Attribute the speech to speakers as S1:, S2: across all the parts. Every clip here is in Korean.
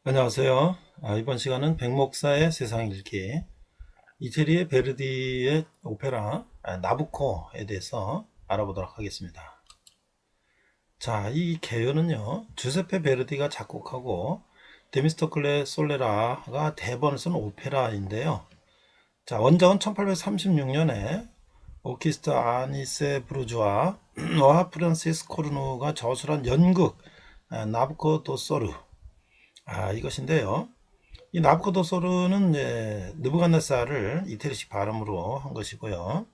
S1: 안녕하세요. 이번 시간은 백목사의 세상 읽기, 이태리의 베르디의 오페라 나부코에 대해서 알아보도록 하겠습니다. 자, 이 개요는요, 주세페 베르디가 작곡하고 데미스토클레 솔레라가 대본을 쓴 오페라인데요. 자, 원작은 1836년에 오키스타 아니세 브루주아와 프란시스 코르누가 저술한 연극 나부코도소르 이것인데요. 이 나부코도소르는 이제 느부갓네살을 이태리식 발음으로 한 것이고요.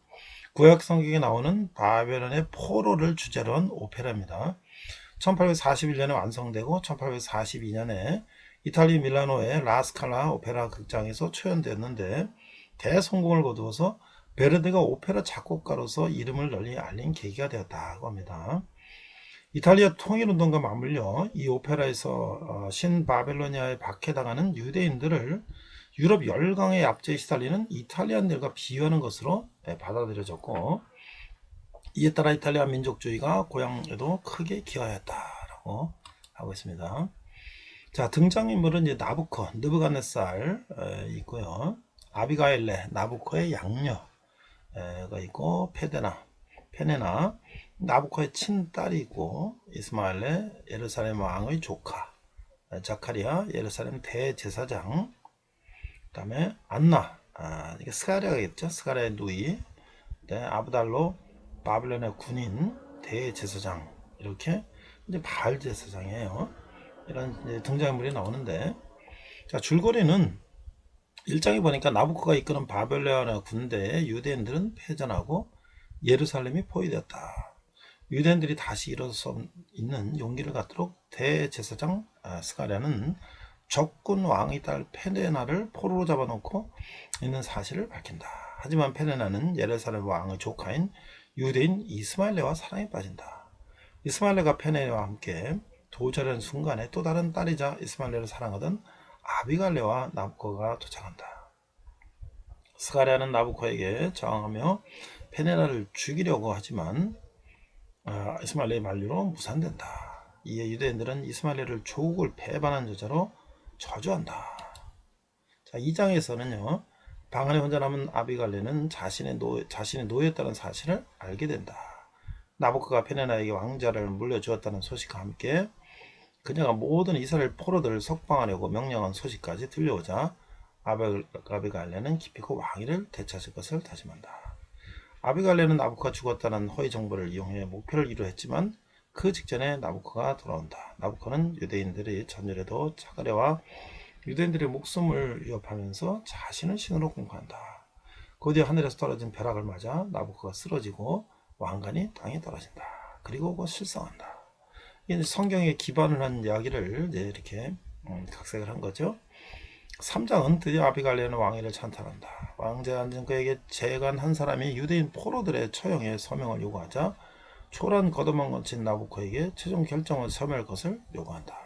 S1: 구약 성경에 나오는 바벨론의 포로를 주제로 한 오페라입니다. 1841년에 완성되고 1842년에 이탈리 밀라노의 라스칼라 오페라 극장에서 초연됐는데 대성공을 거두어서 베르디가 오페라 작곡가로서 이름을 널리 알린 계기가 되었다고 합니다. 이탈리아 통일운동과 맞물려 이 오페라에서 신바벨로니아에 박해당하는 유대인들을 유럽 열강의 압제에 시달리는 이탈리안들과 비유하는 것으로 받아들여졌고, 이에 따라 이탈리아 민족주의가 고향에도 크게 기여하였다라고 하고 있습니다. 자, 등장인물은 이제 나부코, 느부갓네살 있고요. 아비가일레, 나부코의 양녀가 있고, 페네나, 나부코의 친딸이 있고, 이스마엘레 예루살렘 왕의 조카, 자카리아 예루살렘 대제사장, 그 다음에 안나, 이게 스가랴겠죠. 스가랴의 누이, 네, 아브달로 바빌론의 군인 대제사장, 이렇게 이제 바알 제사장이에요. 이런 이제 등장인물이 나오는데, 자, 줄거리는 1장에 보니까 나부코가 이끄는 바벨론의 군대에 유대인들은 패전하고 예루살렘이 포위되었다. 유대인들이 다시 일어설 수 있는 용기를 갖도록 대제사장 스가랴는 적군 왕의 딸 페네나를 포로로 잡아놓고 있는 사실을 밝힌다. 하지만 페네나는 예루살렘 왕의 조카인 유대인 이스마엘레와 사랑에 빠진다. 이스마엘레가 페네나와 함께 도절하는 순간에 또 다른 딸이자 이스마엘레를 사랑하던 아비갈레와 나부코가 도착한다. 스가랴는 나부코에게 저항하며 페네나를 죽이려고 하지만 이스마엘의 만류로 무산된다. 이에 유대인들은 이스마엘을 조국을 배반한 저자로 저주한다. 자, 2장에서는요, 방 안에 혼자 남은 아비갈레는 자신이 노예였다는 사실을 알게 된다. 나부코가 페네나에게 왕자를 물려주었다는 소식과 함께 그녀가 모든 이스라엘 포로들을 석방하려고 명령한 소식까지 들려오자 아비갈레는 기필코 왕위를 되찾을 것을 다짐한다. 아비갈레는 나부코가 죽었다는 허위 정보를 이용해 목표를 이루었지만 그 직전에 나부코가 돌아온다. 나부코는 유대인들의 전열에도 자가랴와 유대인들의 목숨을 위협하면서 자신을 신으로 공포한다. 곧이어 하늘에서 떨어진 벼락을 맞아 나부코가 쓰러지고 왕관이 땅에 떨어진다. 그리고 곧 실성한다. 이게 성경에 기반을 한 이야기를 이제 이렇게 각색을 한 거죠. 3장은 드디어 아비갈레는 왕위를 찬탈한다. 왕자에 앉은 그에게 재관 한 사람이 유대인 포로들의 처형에 서명을 요구하자 초란 걷어만 건친 나부코에게 최종 결정을 서명할 것을 요구한다.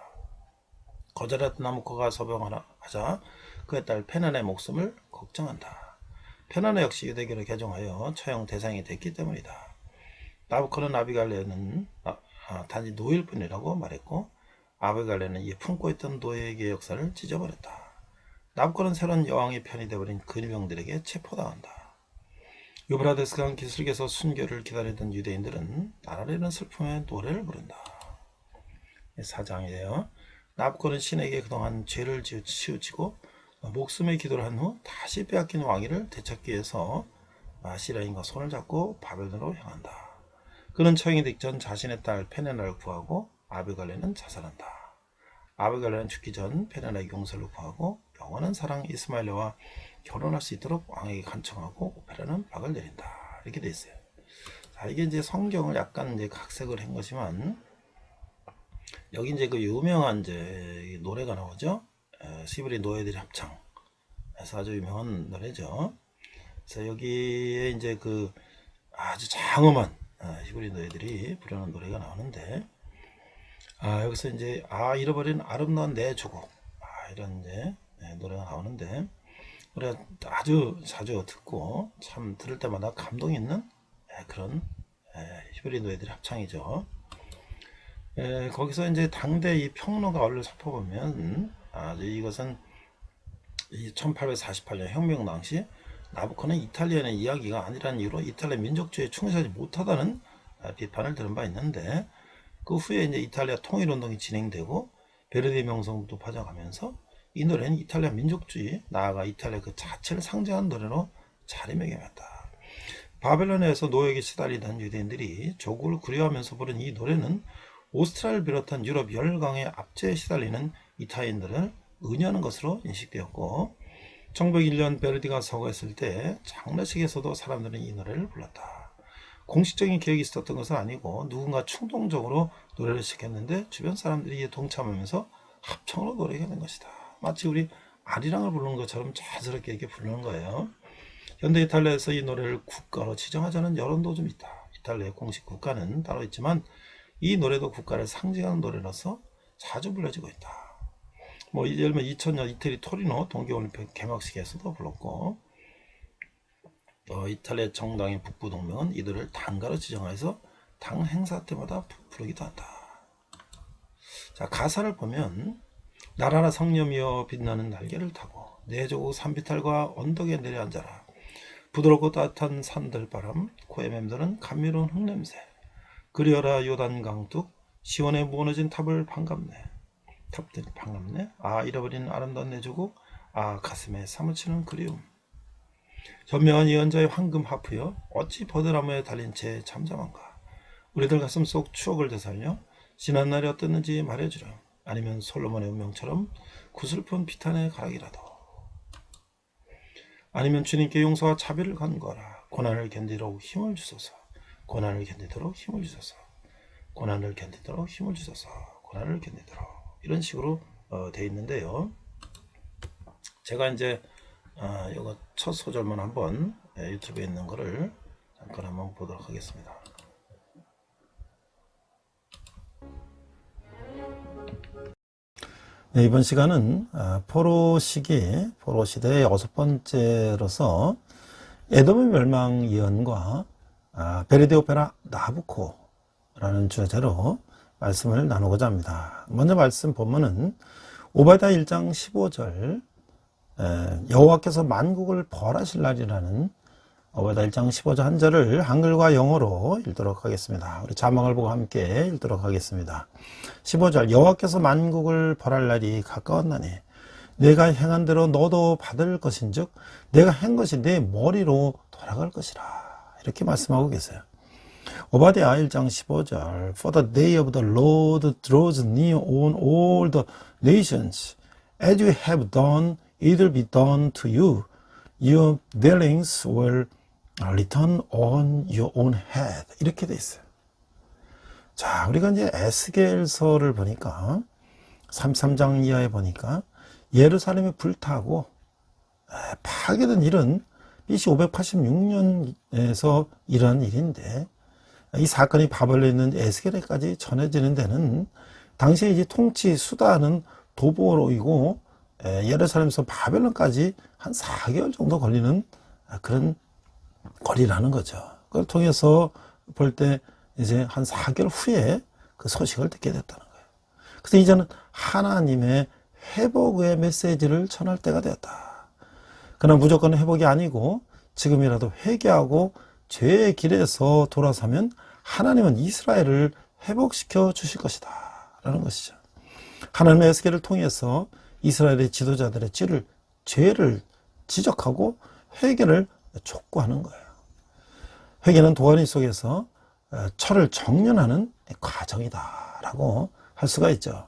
S1: 거절했던 나부코가 서명하자 그의 딸 페나의 목숨을 걱정한다. 페나네 역시 유대교를 개종하여 처형 대상이 됐기 때문이다. 나부코는 아비갈레는 단지 노예일 뿐이라고 말했고, 아비갈레는 이 품고 있던 노예의 역사를 찢어버렸다. 나부코는 새로운 여왕의 편이 되어버린 근위병들에게 체포당한다. 유브라데스강 기슭에서 순교를 기다리던 유대인들은 나라라는 슬픔의 노래를 부른다. 4장이에요. 나부코는 신에게 그동안 죄를 치우치고 목숨의 기도를 한 후 다시 빼앗긴 왕위를 되찾기 위해서 시라인과 손을 잡고 바벨론으로 향한다. 그는 처형이 되기 전 자신의 딸 페네나를 구하고 아비갈레는 자살한다. 아비갈레는 죽기 전 페네나의 용서를 구하고 영원한 사랑 이스마엘레와 결혼할 수 있도록 왕에게 간청하고 오페라는 박을 내린다. 이렇게 돼 있어요. 자, 이게 이제 성경을 약간 이제 각색을 한 것이지만 여기 이제 그 유명한 이제 노래가 나오죠. 시브리 노예들의 합창. 그래서 아주 유명한 노래죠. 그래서 여기에 이제 그 아주 장엄한 시브리 노예들이 부르는 노래가 나오는데 여기서 이제 잃어버린 아름다운 내 조국 이런 이제 노래가 나오는데 우리가 아주 자주 듣고 참 들을 때마다 감동 있는 그런 히브리 노예들의 합창이죠. 거기서 이제 당대 이 평론가 얼를 살펴보면 이것은 이 1848년 혁명 당시 나부코는 이탈리아의 이야기가 아니라는 이유로 이탈리아 민족주의에 충실하지 못하다는 비판을 들은 바 있는데, 그 후에 이제 이탈리아 통일운동이 진행되고 베르디 명성도 파져가면서 이 노래는 이탈리아 민족주의, 나아가 이탈리아 그 자체를 상징하는 노래로 자리매김했다. 바벨론에서 노역에 시달리던 유대인들이 조국을 그리워하면서 부른 이 노래는 오스트리아를 비롯한 유럽 열강의 압제에 시달리는 이탈리아인들을 은유하는 것으로 인식되었고, 1901년 베르디가 서거했을 때 장례식에서도 사람들은 이 노래를 불렀다. 공식적인 계획이 있었던 것은 아니고 누군가 충동적으로 노래를 시켰는데 주변 사람들이 이에 동참하면서 합창으로 노래가 된 것이다. 마치 우리 아리랑을 부르는 것처럼 자연스럽게 이렇게 부르는 거예요. 현대 이탈리아에서 이 노래를 국가로 지정하자는 여론도 좀 있다. 이탈리아의 공식 국가는 따로 있지만 이 노래도 국가를 상징하는 노래로서 자주 불려지고 있다. 예를 들면 2000년 이태리 토리노 동계올림픽 개막식에서도 불렀고, 이탈리아 정당인 북부동맹은 이들을 당가로 지정해서 당 행사 때마다 부르기도 한다. 자, 가사를 보면 나라라 성녀미여 빛나는 날개를 타고 내 조국 산비탈과 언덕에 내려앉아라. 부드럽고 따뜻한 산들바람, 코에 맴도는 감미로운 흙냄새. 그리어라 요단 강둑, 시원해 무너진 탑을 반갑네. 탑들 반갑네. 잃어버린 아름다운 내 조국, 가슴에 사무치는 그리움. 현명한 예언자의 황금 하프여, 어찌 버드나무에 달린 채 잠잠한가. 우리들 가슴 속 추억을 되살려 지난날이 어땠는지 말해주렴. 아니면 솔로몬의 운명처럼 구슬픈 비탄의 가락이라도. 아니면 주님께 용서와 자비를 간구하라. 고난을 견디도록 힘을 주소서. 고난을 견디도록 힘을 주소서. 고난을 견디도록 힘을 주소서. 고난을 견디도록. 이런 식으로 되어 있는데요. 제가 이제 이거 첫 소절만 한번 유튜브에 있는 거를 잠깐 한번 보도록 하겠습니다. 네, 이번 시간은 포로 시대의 6번째로서 에돔의 멸망 예언과 베르디 오페라 나부코라는 주제로 말씀을 나누고자 합니다. 먼저 말씀 본문은 오바댜 1장 15절, 여호와께서 만국을 벌하실 날이라는 오바댜 1장 15절 한 절을 한글과 영어로 읽도록 하겠습니다. 우리 자막을 보고 함께 읽도록 하겠습니다. 15절, 여호와께서 만국을 벌할 날이 가까웠나니 내가 행한 대로 너도 받을 것인즉 내가 한 것이 내 머리로 돌아갈 것이라. 이렇게 말씀하고 계세요. 오바댜 1장 15절, For the day of the Lord draws near on all the nations. As you have done, it will be done to you. Your dealings will return on your own head. 이렇게 돼 있어요. 자, 우리가 이제 에스겔서를 보니까 33장 이하에 보니까 예루살렘이 불타고 파괴된 일은 BC 586년에서 일어난 일인데, 이 사건이 바벨론에 있는 에스겔에까지 전해지는 데는 당시에 이제 통치 수단은 도보로이고 예루살렘에서 바벨론까지 한 4개월 정도 걸리는 그런 거리라는 거죠. 그걸 통해서 볼 때 이제 한 4개월 후에 그 소식을 듣게 됐다는 거예요. 그래서 이제는 하나님의 회복의 메시지를 전할 때가 되었다. 그러나 무조건 회복이 아니고 지금이라도 회개하고 죄의 길에서 돌아서면 하나님은 이스라엘을 회복시켜 주실 것이다 라는 것이죠. 하나님의 에스겔을 통해서 이스라엘의 지도자들의 죄를 지적하고 회개를 촉구하는 거예요. 회개는 도가니 속에서 철을 정련하는 과정이다 라고 할 수가 있죠.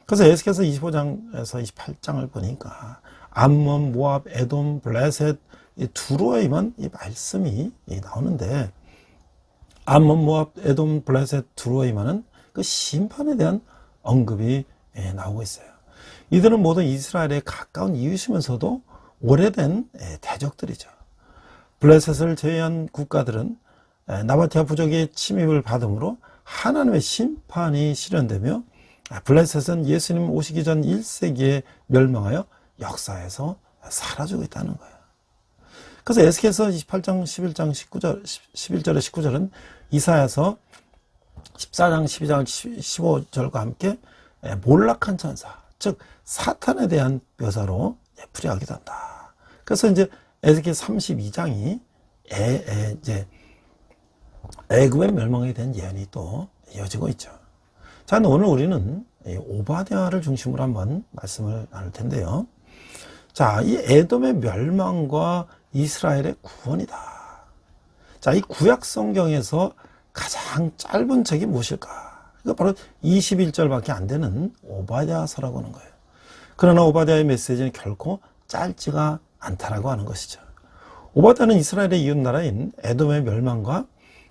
S1: 그래서 에스겔서 25장에서 28장을 보니까 암몬, 모압, 에돔, 블레셋, 두로에만 이 말씀이 나오는데, 암몬, 모압, 에돔, 블레셋, 두로에만은 그 심판에 대한 언급이 나오고 있어요. 이들은 모두 이스라엘에 가까운 이웃이면서도 오래된 대적들이죠. 블레셋을 제외한 국가들은 나바티아 부족의 침입을 받음으로 하나님의 심판이 실현되며, 블레셋은 예수님 오시기 전 1세기에 멸망하여 역사에서 사라지고 있다는 거예요. 그래서 에스겔서 28장 11장 19절 11절에 19절은 이사야서 14장 12장 15절과 함께 몰락한 천사, 즉 사탄에 대한 묘사로 풀이하게 된다. 그래서 이제 에스겔 32장이 이제 애굽의 멸망에 대한 예언이 또 이어지고 있죠. 자, 오늘 우리는 오바댜를 중심으로 한번 말씀을 나눌 텐데요. 자, 이 에돔의 멸망과 이스라엘의 구원이다. 자, 이 구약 성경에서 가장 짧은 책이 무엇일까? 이거 바로 21절밖에 안 되는 오바댜서라고 하는 거예요. 그러나 오바댜의 메시지는 결코 짧지가 않다라고 하는 것이죠. 오바댜는 이스라엘의 이웃나라인 에돔의 멸망과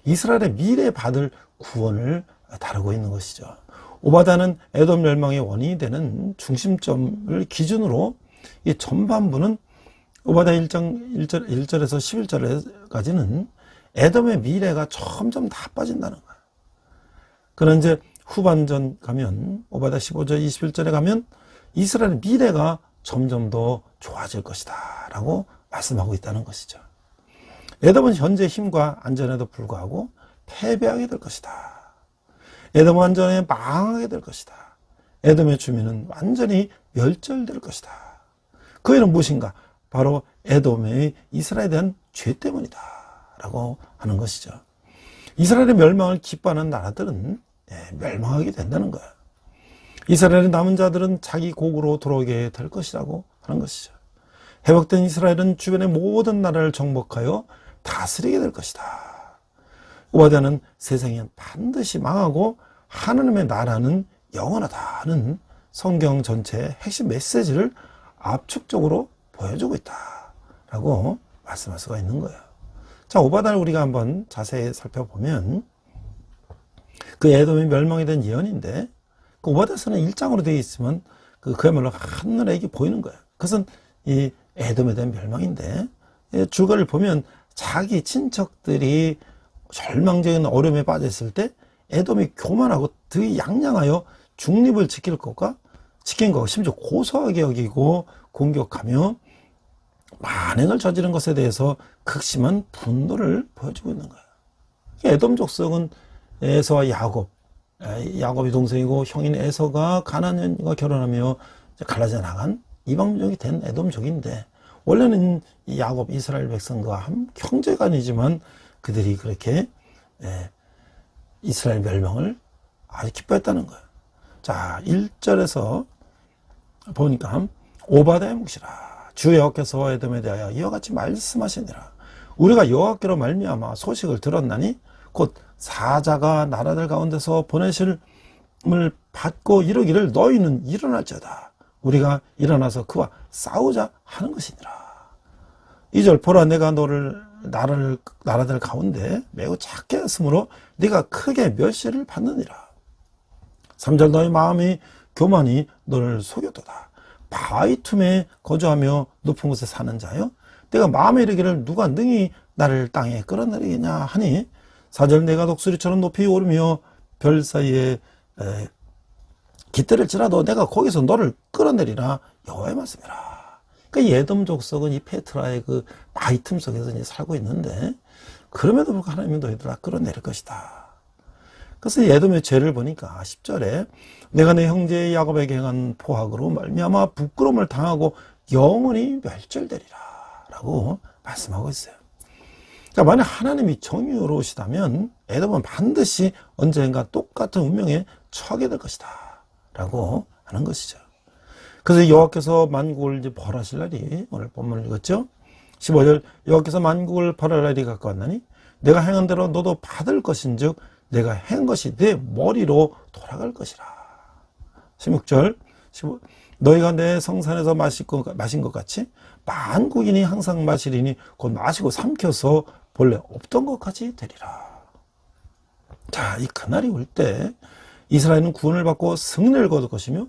S1: 이스라엘의 미래에 받을 구원을 다루고 있는 것이죠. 오바댜는 에돔 멸망의 원인이 되는 중심점을 기준으로 이 전반부는 오바댜 1장 1절에서 11절까지는 에돔의 미래가 점점 나빠진다는 거예요. 그런 이제 후반전 가면 오바댜 15절 21절에 가면 이스라엘의 미래가 점점 더 좋아질 것이다 라고 말씀하고 있다는 것이죠. 에돔은 현재 힘과 안전에도 불구하고 패배하게 될 것이다. 에돔은 완전히 망하게 될 것이다. 에돔의 주민은 완전히 멸절될 것이다. 그 이유는 무엇인가? 바로 에돔의 이스라엘에 대한 죄 때문이다 라고 하는 것이죠. 이스라엘의 멸망을 기뻐하는 나라들은 멸망하게 된다는 거예요. 이스라엘의 남은 자들은 자기 곡으로 돌아오게 될 것이라고 하는 것이죠. 회복된 이스라엘은 주변의 모든 나라를 정복하여 다스리게 될 것이다. 오바댜는 세상이 반드시 망하고 하나님의 나라는 영원하다는 성경 전체의 핵심 메시지를 압축적으로 보여주고 있다라고 말씀할 수가 있는 거예요. 자, 오바댜를 우리가 한번 자세히 살펴보면 그 에돔의 멸망에 대한 예언인데 그 오바댜서는 1장으로 되어 있으면 그야말로 하늘에 이게 보이는 거예요. 그것은 이 에돔에 대한 멸망인데 줄거리를 보면 자기 친척들이 절망적인 어려움에 빠졌을 때 에돔이 교만하고 더 양양하여 중립을 지킨 것과 심지어 고소하게 여기고 공격하며 만행을 저지른 것에 대해서 극심한 분노를 보여주고 있는 거예요. 에돔 족속은 에서와 야곱이 동생이고 형인 에서가 가나안과 결혼하며 갈라져 나간 이방민족이 된 에돔족인데 원래는 야곱 이스라엘 백성과 형제간이지만 그들이 그렇게 이스라엘 멸망을 아주 기뻐했다는 거예요. 자, 1절에서 보니까 오바댜의 묵시라 주 여호와께서 에돔에 대하여 이와 같이 말씀하시니라. 우리가 여호와께로 말미암아 소식을 들었나니 곧 사자가 나라들 가운데서 보내실을 받고 이르기를 너희는 일어날지어다. 우리가 일어나서 그와 싸우자 하는 것이니라. 2절 보라 내가 너를 나라들 가운데 매우 작게 했으므로 네가 크게 멸시를 받느니라. 3절 너희 마음이 교만이 너를 속였도다. 바위 틈에 거주하며 높은 곳에 사는 자여 내가 마음에 이르기를 누가 능히 나를 땅에 끌어내리겠냐 하니 4절 내가 독수리처럼 높이 오르며 별 사이에 깃들을지라도 내가 거기서 너를 끌어내리라 여호와의 말씀이라. 그러니까 에돔 족속은 이 페트라의 그 바위 틈 속에서 이제 살고 있는데 그럼에도 불구하고 하나님이 너희들 다 끌어내릴 것이다. 그래서 에돔의 죄를 보니까 10절에 내가 내 형제 야곱에게 행한 포악으로 말미암아 부끄러움을 당하고 영원히 멸절되리라 라고 말씀하고 있어요. 그러니까 만약 하나님이 정의로우시다면 에돔은 반드시 언젠가 똑같은 운명에 처하게 될 것이다 라고 하는 것이죠. 그래서 여호와께서 만국을 이제 벌하실 날이 오늘 본문을 읽었죠. 15절 여호와께서 만국을 벌할 날이 가까웠나니 내가 행한 대로 너도 받을 것인즉 내가 행한 것이 내 머리로 돌아갈 것이라. 16절 너희가 내 성산에서 마신 것 같이 만국인이 항상 마시리니 곧 마시고 삼켜서 본래 없던 것 같이 되리라. 자, 이 그날이 올 때 이스라엘은 구원을 받고 승리를 거둘 것이며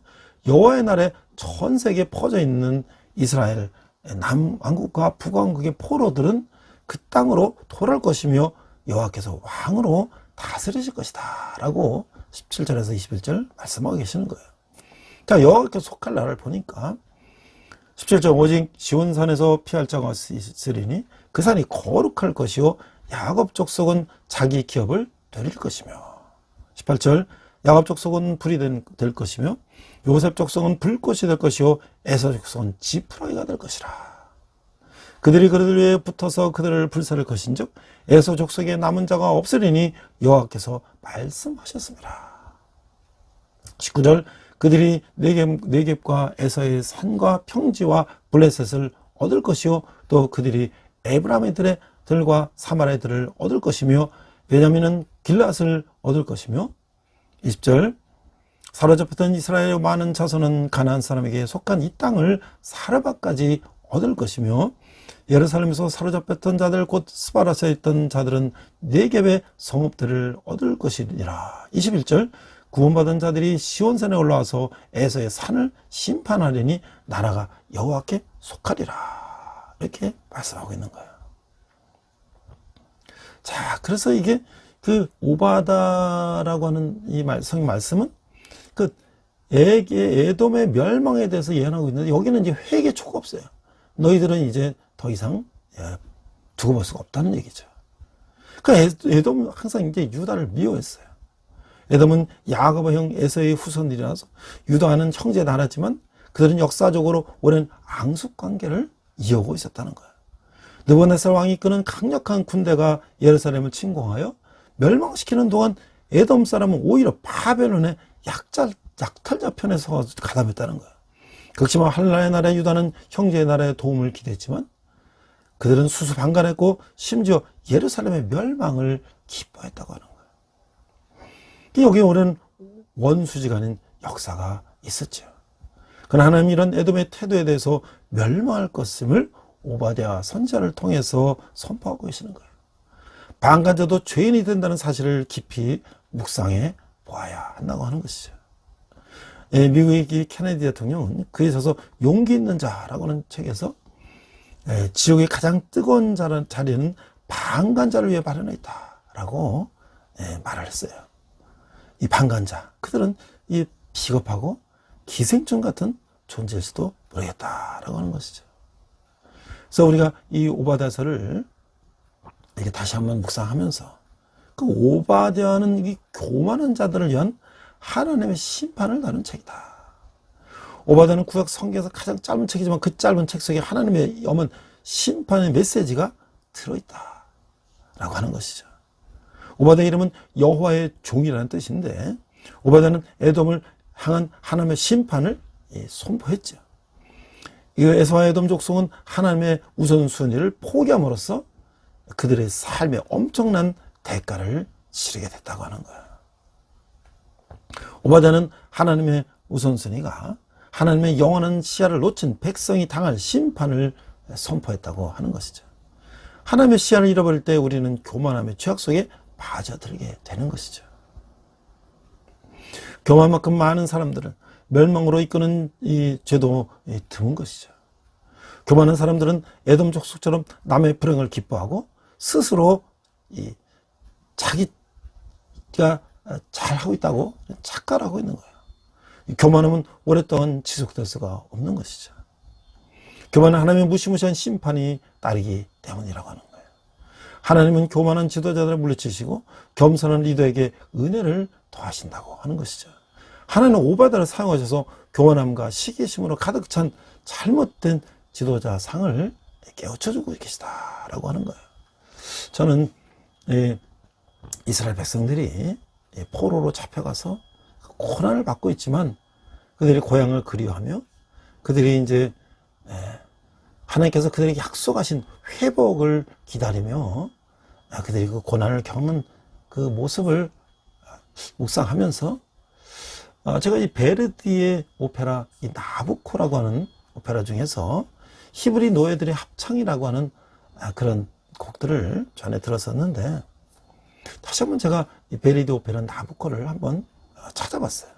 S1: 여호와의 날에 전 세계에 퍼져 있는 이스라엘 남왕국과 북왕국의 포로들은 그 땅으로 돌아올 것이며 여호와께서 왕으로 다스리실 것이다 라고 17절에서 21절 말씀하고 계시는 거예요. 자, 여호와께 속할 나라를 보니까 17절 오직 시온산에서 피할 자가 있으리니 그 산이 거룩할 것이요 야곱 족속은 자기 기업을 되릴 것이며 18절 야곱 족속은 불이 될 것이며 요셉 족속은 불꽃이 될 것이요 에서 족속은 지푸라기가 될 것이라. 그들이 그들 위에 붙어서 그들을 불살릴 것인즉 에서 족속에 남은 자가 없으리니 여호와께서 말씀하셨습니다. 19절 그들이 네겝과 에서의 산과 평지와 블레셋을 얻을 것이요 또 그들이 에브라임의 들과 사마리아의 들을 얻을 것이며 베냐민은 길앗을 얻을 것이며 20절 사로잡혔던 이스라엘의 많은 자손은 가나안 사람에게 속한 이 땅을 사르바까지 얻을 것이며 예루살렘에서 사로잡혔던 자들 곧 스바라스에 있던 자들은 네겝의 성읍들을 얻을 것이니라. 21절 구원받은 자들이 시온산에 올라와서 에서의 산을 심판하리니 나라가 여호와께 속하리라. 이렇게 말씀하고 있는 거예요. 자, 그래서 이게 그 오바다라고 하는 이 성의 말씀은 그 에돔의 멸망에 대해서 예언하고 있는데 여기는 이제 회개 초가 없어요. 너희들은 이제 더 이상 두고 볼 수가 없다는 얘기죠. 그 에돔은 항상 이제 유다를 미워했어요. 에돔은 야곱의 형 에서의 후손들이라서 유다는 형제 나라지만 그들은 역사적으로 오랜 앙숙 관계를 이어오고 있었다는 거예요. 느부갓네살 왕이 이끄는 강력한 군대가 예루살렘을 침공하여 멸망시키는 동안 에돔 사람은 오히려 바벨론의 약탈자 편에 서서 가담했다는 거예요. 극심한 한나라의 나라 유다는 형제의 나라의 도움을 기대했지만 그들은 수수방관했고 심지어 예루살렘의 멸망을 기뻐했다고 하는 거예요. 여기에 오랜 원수지간인 역사가 있었죠. 그러나 하나님이 이런 에돔의 태도에 대해서 멸망할 것임을 오바댜 선지자를 통해서 선포하고 계시는 거예요. 방관자도 죄인이 된다는 사실을 깊이 묵상해 보아야 한다고 하는 것이죠. 미국의 케네디 대통령은 그에 있어서 용기 있는 자라고 하는 책에서 지옥의 가장 뜨거운 자리는 방관자를 위해 마련해 있다라고 말을 했어요. 이 방관자, 그들은 이 비겁하고 기생충 같은 존재일 수도 모르겠다라고 하는 것이죠. 그래서 우리가 이 오바댜서를 이렇게 다시 한번 묵상하면서 그 오바댜는 이 교만한 자들을 위한 하나님의 심판을 다룬 책이다. 오바댜는 구약 성경에서 가장 짧은 책이지만 그 짧은 책 속에 하나님의 엄한 심판의 메시지가 들어있다 라고 하는 것이죠. 오바댜의 이름은 여호와의 종이라는 뜻인데 오바댜는 에돔을 향한 하나님의 심판을 선포했죠. 이 에서와 에돔 족속은 하나님의 우선순위를 포기함으로써 그들의 삶에 엄청난 대가를 치르게 됐다고 하는 거예요. 오바댜는 하나님의 우선순위가 하나님의 영원한 시야를 놓친 백성이 당할 심판을 선포했다고 하는 것이죠. 하나님의 시야를 잃어버릴 때 우리는 교만함의 죄악 속에 빠져들게 되는 것이죠. 교만만큼 많은 사람들은 멸망으로 이끄는 이 죄도 드문 것이죠. 교만한 사람들은 에돔 족속처럼 남의 불행을 기뻐하고 스스로 자기가 잘하고 있다고 착각하고 있는 거예요. 교만함은 오랫동안 지속될 수가 없는 것이죠. 교만은 하나님의 무시무시한 심판이 따르기 때문이라고 하는 거예요. 하나님은 교만한 지도자들을 물리치시고 겸손한 리더에게 은혜를 더하신다고 하는 것이죠. 하나님은 오바댜를 사용하셔서 교만함과 시기심으로 가득 찬 잘못된 지도자 상을 깨우쳐주고 계시다라고 하는 거예요. 저는 이스라엘 백성들이 포로로 잡혀가서 고난을 받고 있지만 그들이 고향을 그리워하며 그들이 이제 하나님께서 그들에게 약속하신 회복을 기다리며 그들이 그 고난을 겪는 그 모습을 묵상하면서 제가 이 베르디의 오페라 이 나부코라고 하는 오페라 중에서 히브리 노예들의 합창이라고 하는 그런 곡들을 전에 들었었는데 다시 한번 제가 이 베르디 오페라 나부코를 한번 찾아봤어요.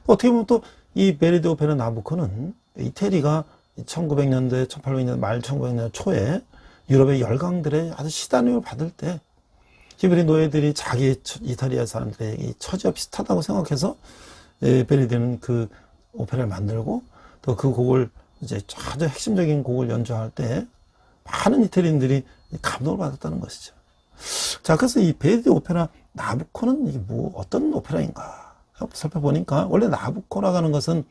S1: 어떻게 보면 또 이 베르디 오페라 나부코는 이태리가 1900년대, 1800년대 말 1900년대 초에 유럽의 열강들의 아주 시단임을 받을 때 히브리 노예들이 자기 이탈리아 사람들의 처지와 비슷하다고 생각해서 베르디는 그 오페라를 만들고 또 그 곡을 이제 아주 핵심적인 곡을 연주할 때 많은 이태리인들이 감동을 받았다는 것이죠. 자, 그래서 이 베르디 오페라 나부코는 이게 뭐 어떤 오페라인가 살펴보니까, 원래 나부코라고 하는 것은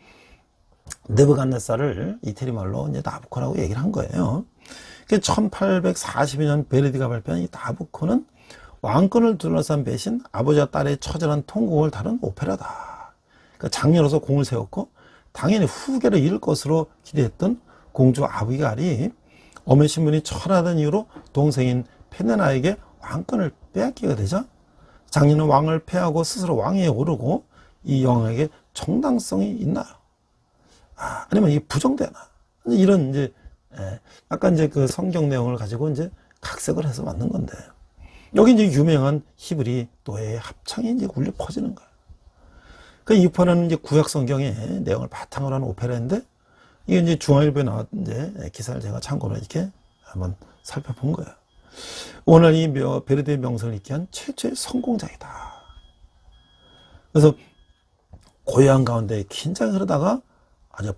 S1: 느부갓네살을 이태리 말로 이제 나부코라고 얘기를 한 거예요. 1842년 베르디가 발표한 이 나부코는 왕권을 둘러싼 배신, 아버지와 딸의 처절한 통곡을 다룬 오페라다. 그러니까 장녀로서 공을 세웠고 당연히 후계를 이을 것으로 기대했던 공주 아비가일이 어메 신분이 천하던 이유로 동생인 페네나에게 왕권을 빼앗기게 되자 장녀는 왕을 패하고 스스로 왕위에 오르고 이 영웅에게 정당성이 있나요? 아니면 이게 부정되나? 이런 이제 약간 이제 그 성경 내용을 가지고 이제 각색을 해서 만든 건데, 여기 이제 유명한 히브리 노예의 합창이 이제 울려 퍼지는 거예요. 그 이 오페라는 이제 구약 성경의 내용을 바탕으로 하는 오페라인데, 이게 이제 중앙일보에 나왔 이제 기사를 제가 참고로 이렇게 한번 살펴본 거예요. 오늘 이 베르디의 명성을 잇게 한 최초의 성공작이다. 그래서 고요한 가운데 긴장이 흐르다가 아주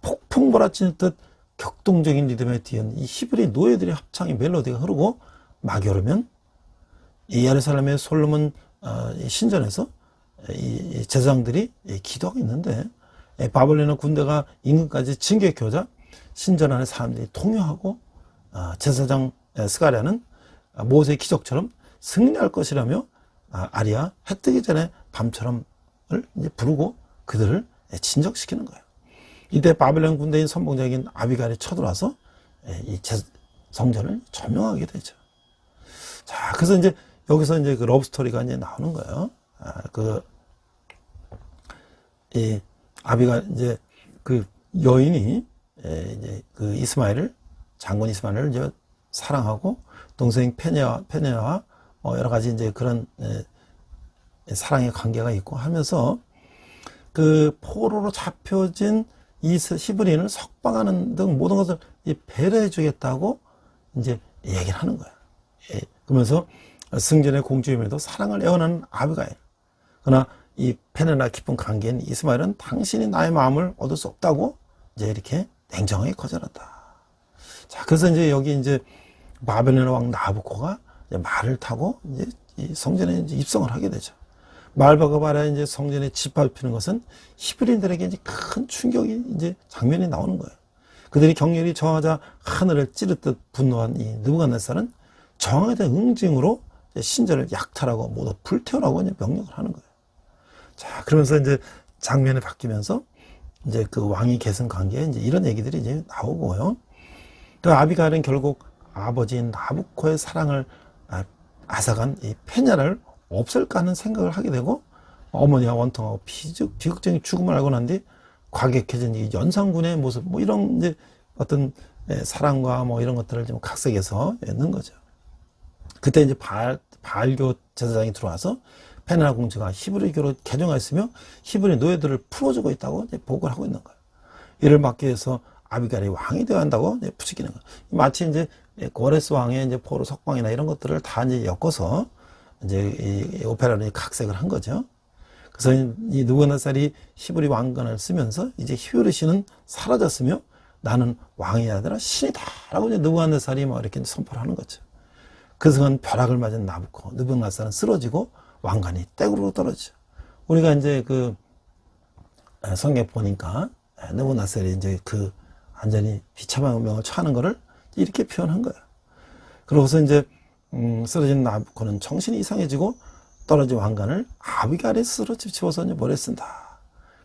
S1: 폭풍 몰아치는 듯 격동적인 리듬에 뒤은 이 히브리 노예들의 합창의 멜로디가 흐르고 막이 오르면 이 예루살렘의 솔로몬 신전에서 이 제사장들이 기도하고 있는데, 바벨론의 군대가 인근까지 진격해 오자 신전 안에 사람들이 통요하고 제사장 스가랴는 모세의 기적처럼 승리할 것이라며 아리아 해 뜨기 전에 밤처럼을 이제 부르고 그들을 진정시키는 거예요. 이때 바벨론 군대인 선봉장인 아비가일이 쳐들어와서 이 성전을 점령하게 되죠. 자, 그래서 이제 여기서 이제 그 러브스토리가 이제 나오는 거예요. 이 아비가 이제 그 여인이 이제 그 이스마엘을, 장군 이스마엘을 이제 사랑하고 동생 페네와 여러 가지 이제 그런 사랑의 관계가 있고 하면서 그 포로로 잡혀진 이 히브리인을 석방하는 등 모든 것을 배려해 주겠다고 이제 얘기를 하는 거야. 그러면서 승전의 공주임에도 사랑을 애원하는 아비가일. 그러나 이 페네나 깊은 관계인 이스마엘은 당신이 나의 마음을 얻을 수 없다고 이제 이렇게 냉정하게 거절한다. 자, 그래서 이제 여기 이제 바벨론의 왕 나부코가 이제 말을 타고 이제 이 성전에 이제 입성을 하게 되죠. 말버거 바라 이제 성전에 짓밟히는 것은 히브리인들에게 이제 큰 충격이 이제 장면이 나오는 거예요. 그들이 격렬히 저항하자 하늘을 찌르듯 분노한 이 느부갓네살은 저항에 대한 응징으로 신전을 약탈하고 모두 불태우라고 이제 명령을 하는 거예요. 자, 그러면서 이제 장면이 바뀌면서 이제 그 왕위 계승 관계에 이제 이런 얘기들이 이제 나오고요. 그 아비가일은 결국 아버지인 나부코의 사랑을 앗아간 이 페냐를 없앨까 하는 생각을 하게 되고, 어머니와 원통하고 비극적인 죽음을 알고 난 뒤 과격해진 이 연산군의 모습, 뭐 이런 이제 어떤 사랑과 뭐 이런 것들을 좀 각색해서 넣은 거죠. 그때 이제 바알교 제사장이 들어와서 페네나 공주가 히브리교로 개종하였으며 히브리 노예들을 풀어주고 있다고 이제 보고를 하고 있는 거예요. 이를 막기 위해서 아비가일이 왕이 되어야 한다고 이제 부추기는 거예요. 마치 이제 고레스 왕의 이제 포로 석방이나 이런 것들을 다 이제 엮어서 이제 이 오페라를 각색을 한 거죠. 그래서 이 느부갓네살이 히브리 왕관을 쓰면서 이제 히브리 신은 사라졌으며 나는 왕이 아니라 신이다라고 이제 느부갓네살이 뭐 이렇게 선포를 하는 거죠. 그 순간 벼락을 맞은 느부갓네살은 쓰러지고 왕관이 떼구르고 떨어지죠. 우리가 이제 그 성경 보니까 느부갓네살이 이제 그 완전히 비참한 운명을 처하는 거를 이렇게 표현한 거예요. 그러고서 이제 쓰러진 나부코는 정신이 이상해지고 떨어진 왕관을 아비가일이 스스로 집집어서 이제 머리에 쓴다.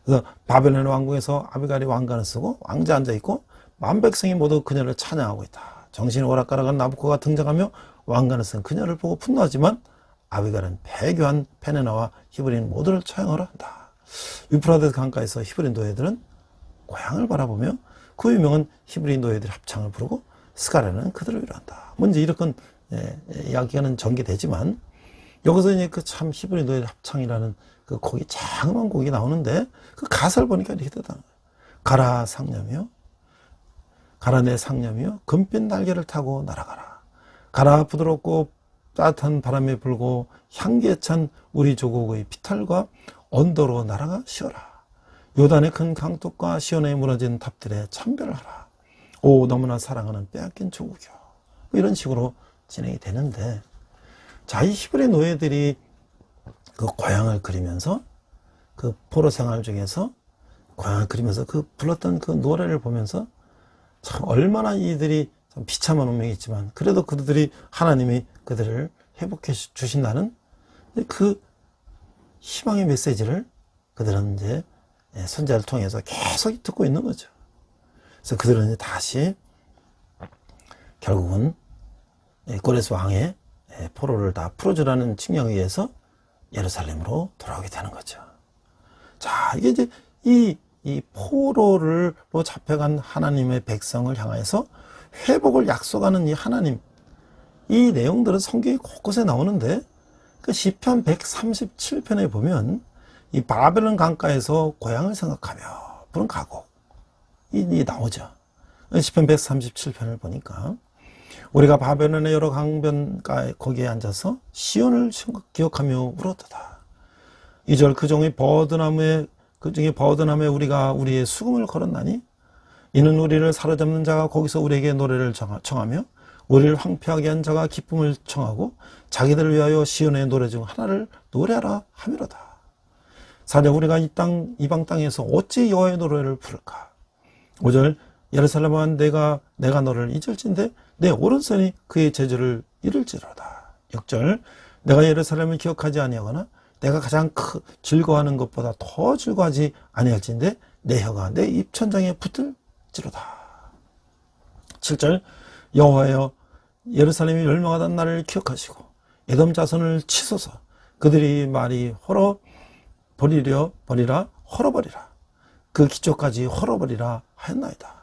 S1: 그래서 바벨론 왕궁에서 아비가일이 왕관을 쓰고 왕자에 앉아 있고 만 백성이 모두 그녀를 찬양하고 있다. 정신이 오락가락한 나부코가 등장하며 왕관을 쓴 그녀를 보고 분노하지만 아비가일은 배교한 페네나와 히브리인 모두를 처형을 한다. 유프라데스 강가에서 히브리 노예들은 고향을 바라보며 그 유명한 히브리 노예들의 합창을 부르고 스가랴는 그들을 위로한다. 먼저 이렇게 이야기는 전개되지만 여기서 이제 그 참 히브리 노예 합창이라는 그 곡이 자그마한 곡이 나오는데 그 가사를 보니까 이렇게 되더라고요. 가라 상념이요, 가라 내 상념이요, 금빛 날개를 타고 날아가라. 가라 부드럽고 따뜻한 바람이 불고 향기에 찬 우리 조국의 피탈과 언더로 날아가 쉬어라. 요단의 큰 강둑과 시온에 무너진 탑들에 참배를 하라. 오 너무나 사랑하는 빼앗긴 조국이요. 뭐 이런 식으로 진행이 되는데, 자, 이 히브리 노예들이 그 고향을 그리면서 그 포로 생활 중에서 고향을 그리면서 그 불렀던 그 노래를 보면서 참 얼마나 이들이 참 비참한 운명이 있지만 그래도 그들이 하나님이 그들을 회복해 주신다는 그 희망의 메시지를 그들은 이제 선지자를 통해서 계속 듣고 있는 거죠. 그래서 그들은 이제 다시 결국은 고레스 왕의 포로를 다 풀어주라는 칙령에 의해서 예루살렘으로 돌아오게 되는 거죠. 자, 이게 이제 이 포로로 잡혀간 하나님의 백성을 향해서 회복을 약속하는 이 하나님, 이 내용들은 성경이 곳곳에 나오는데 그 시편 137편에 보면 이 바벨론 강가에서 고향을 생각하며 부른 가곡이 나오죠. 시편 137편을 보니까 우리가 바벨론의 여러 강변가에 거기에 앉아서 시온을 기억하며 울었도다. 2절 그 중에 버드나무에 우리가 우리의 수금을 걸었나니 이는 우리를 사로잡는 자가 거기서 우리에게 노래를 청하며 우리를 황폐하게 한 자가 기쁨을 청하고 자기들을 위하여 시온의 노래 중 하나를 노래하라 하미로다. 4절 우리가 이방 땅에서 어찌 여호와의 노래를 부를까. 5절 예루살렘아 내가 너를 잊을진데 내 오른손이 그의 제주를 이룰지로다. 6절 내가 예루살렘을 기억하지 아니하거나 내가 가장 즐거워하는 것보다 더 즐거워하지 아니할진데 내 혀가 내 입천장에 붙을지로다. 7절 여호와여 예루살렘이 멸망하던 날을 기억하시고 에돔 자손을 치소서. 그들이 말이 버리라 그 기초까지 헐어버리라 하였나이다.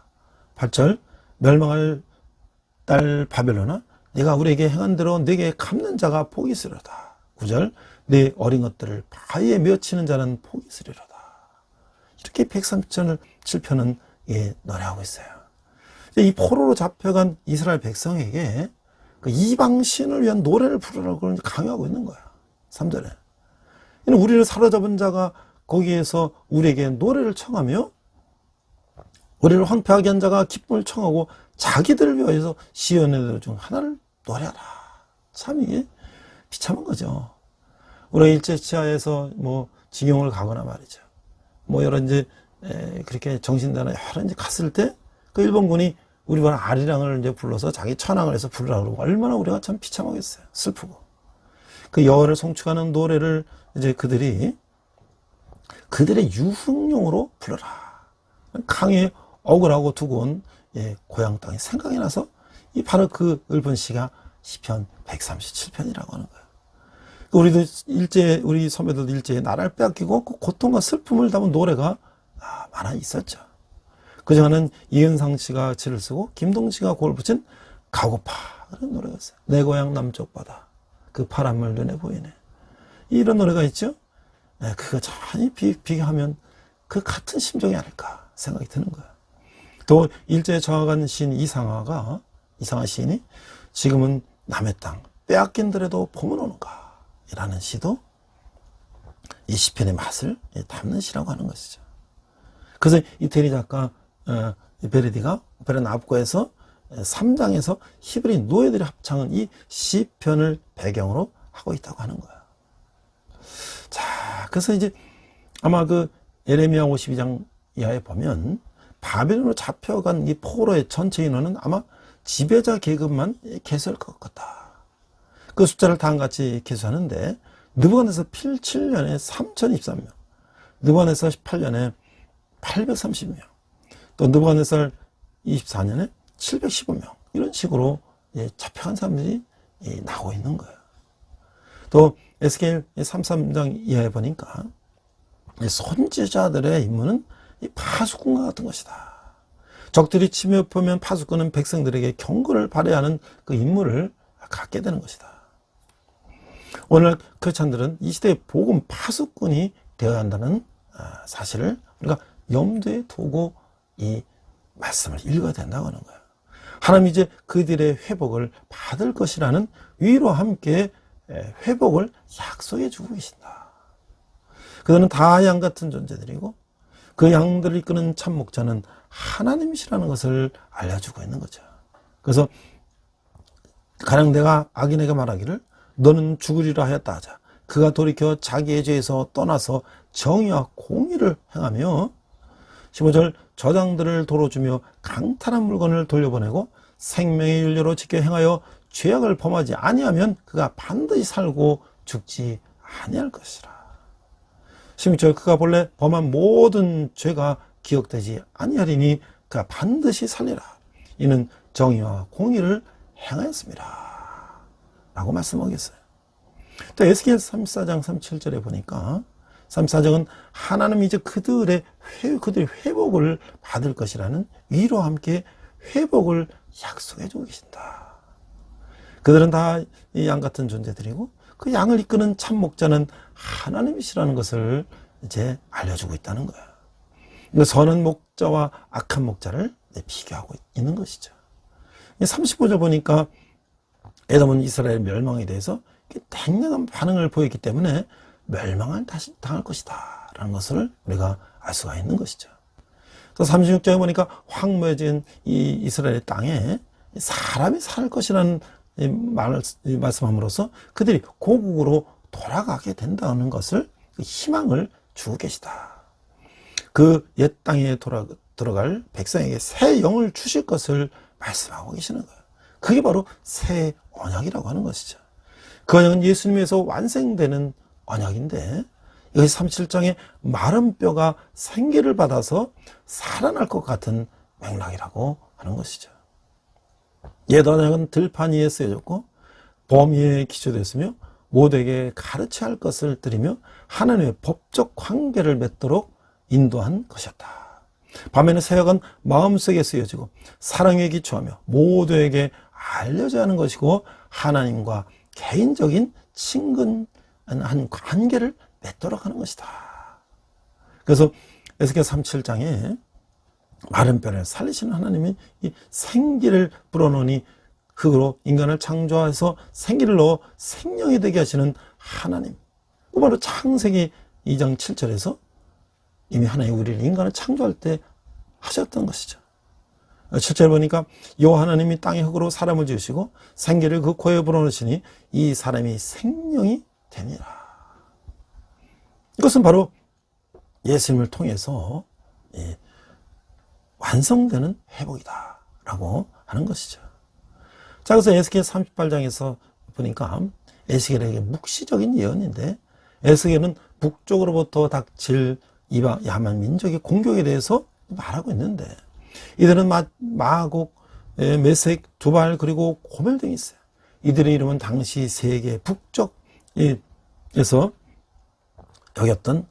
S1: 8절 멸망할 딸 바벨론아 네가 우리에게 행한 대로 네게 갚는 자가 복이 있으리로다. 9절 네 어린 것들을 바위에 메어치는 자는 복이 있으리로다. 이렇게 137편은 노래하고 있어요. 이 포로로 잡혀간 이스라엘 백성에게 그 이방신을 위한 노래를 부르라고 강요하고 있는 거야. 3절에 우리를 사로잡은 자가 거기에서 우리에게 노래를 청하며 우리를 황폐하게 한 자가 기쁨을 청하고 자기들을 위하여서 시온의 노래 중 하나를 노래하라. 참 이게 비참한 거죠. 우리가 일제치하에서 징용을 가거나 말이죠. 여러 이제 그렇게 정신대나 여러 이제 갔을 때 그 일본군이 우리 반 아리랑을 이제 불러서 자기 천황을 해서 부르라고 그러고 얼마나 우리가 참 비참하겠어요. 슬프고. 그 여호와를 송축하는 노래를 이제 그들의 유흥용으로 불러라. 강에 억울하고 두고 온 고향 땅이 생각이 나서 바로 그 읊은 시가 시편 137편이라고 하는 거예요. 우리도 우리 선배들도 일제에 나라를 빼앗기고 그 고통과 슬픔을 담은 노래가 많아 있었죠. 그중에는 이은상 씨가 지를 쓰고 김동 씨가 곡을 붙인 가고파 그런 노래가 있어요. 내 고향 남쪽 바다 그 파란물 눈에 보이네. 이런 노래가 있죠. 그거 참 비교하면 그 같은 심정이 아닐까 생각이 드는 거예요. 또 일제에 저항한 시인 이상하 시인이 지금은 남의 땅 빼앗긴더라도 봄은 오는가 라는 시도 이 시편의 맛을 담는 시라고 하는 것이죠. 그래서 이태리 작가 베르디가 오페라 나부코에서 3장에서 히브리 노예들이 합창은 이 시편을 배경으로 하고 있다고 하는 거예요. 자, 그래서 이제 아마 그 예레미야 52장 이하에 보면 바벨론으로 잡혀간 이 포로의 전체 인원은 아마 지배자 계급만 개수할 것 같다. 그 숫자를 다음과 같이 계수하는데 느부갓네살 7년에 3023명, 느부갓네살 18년에 830명, 또 느부갓네살 24년에 715명 이런 식으로 잡혀간 사람들이 나오고 있는 거예요. 또 에스겔 33장 이하에 보니까 선지자들의 임무는 이 파수꾼과 같은 것이다. 적들이 침입하면 파수꾼은 백성들에게 경고를 발해하는 그 임무를 갖게 되는 것이다. 오늘 크리스찬들은 이 시대의 복음 파수꾼이 되어야 한다는 사실을 우리가 염두에 두고 이 말씀을 읽어야 된다고 하는 거예요. 하나님이 이제 그들의 회복을 받을 것이라는 위로와 함께 회복을 약속해 주고 계신다. 그들은 다 양 같은 존재들이고 그 양들을 이끄는 참 목자는 하나님이시라는 것을 알려주고 있는 거죠. 그래서 가령 내가 악인에게 말하기를 너는 죽으리라 하였다 하자. 그가 돌이켜 자기의 죄에서 떠나서 정의와 공의를 행하며 15절 저장들을 도로 주며 강탈한 물건을 돌려보내고 생명의 윤례로 지켜 행하여 죄악을 범하지 아니하면 그가 반드시 살고 죽지 아니할 것이라. 16절 그가 본래 범한 모든 죄가 기억되지 아니하리니 그가 반드시 살리라. 이는 정의와 공의를 행하였습니다. 라고 말씀하겠어요. 또 에스겔 34장 37절에 보니까 34장은 하나님이 이제 그들이 회복을 받을 것이라는 위로와 함께 회복을 약속해 주고 계신다. 그들은 다 이 양 같은 존재들이고 그 양을 이끄는 참 목자는 하나님이시라는 것을 이제 알려주고 있다는 거야. 선한 목자와 악한 목자를 비교하고 있는 것이죠. 35절 보니까 에돔은 이스라엘 멸망에 대해서 냉랭한 반응을 보였기 때문에 멸망을 다시 당할 것이다 라는 것을 우리가 알 수가 있는 것이죠. 또 36장에 보니까 황무해진 이 이스라엘 땅에 사람이 살 것이라는 말을 말씀함으로써 그들이 고국으로 돌아가게 된다는 것을 희망을 주고 계시다. 그 옛 땅에 들어갈 백성에게 새 영을 주실 것을 말씀하고 계시는 거예요. 그게 바로 새 언약이라고 하는 것이죠. 그 언약은 예수님에서 완성되는 언약인데 여기 37장에 마른 뼈가 생기를 받아서 살아날 것 같은 맥락이라고 하는 것이죠. 옛 언약은 들판 위에 쓰여졌고 범 위에 기초되었으며 모두에게 가르쳐야 할 것을 드리며 하나님의 법적 관계를 맺도록 인도한 것이었다. 반면에 새 언약은 마음속에 쓰여지고 사랑에 기초하며 모두에게 알려져야 하는 것이고 하나님과 개인적인 친근한 관계를 맺도록 하는 것이다. 그래서 에스겔 37장에 마른 뼈를 살리시는 하나님이 이 생기를 불어넣으니 흙으로 인간을 창조해서 생기를 넣어 생명이 되게 하시는 하나님. 바로 창세기 2장 7절에서 이미 하나님이 우리를 인간을 창조할 때 하셨던 것이죠. 7절 보니까 여호와 하나님이 땅의 흙으로 사람을 지으시고 생기를 그 코에 불어넣으시니 이 사람이 생명이 되니라. 이것은 바로 예수님을 통해서 완성되는 회복이다 라고 하는 것이죠. 자, 그래서 에스겔 38장에서 보니까 에스겔에게 묵시적인 예언인데 에스겔은 북쪽으로부터 닥칠 이방 야만 민족의 공격에 대해서 말하고 있는데 이들은 마곡, 메색, 두발 그리고 고멜 등이 있어요. 이들의 이름은 당시 세계 북쪽에서 여겼던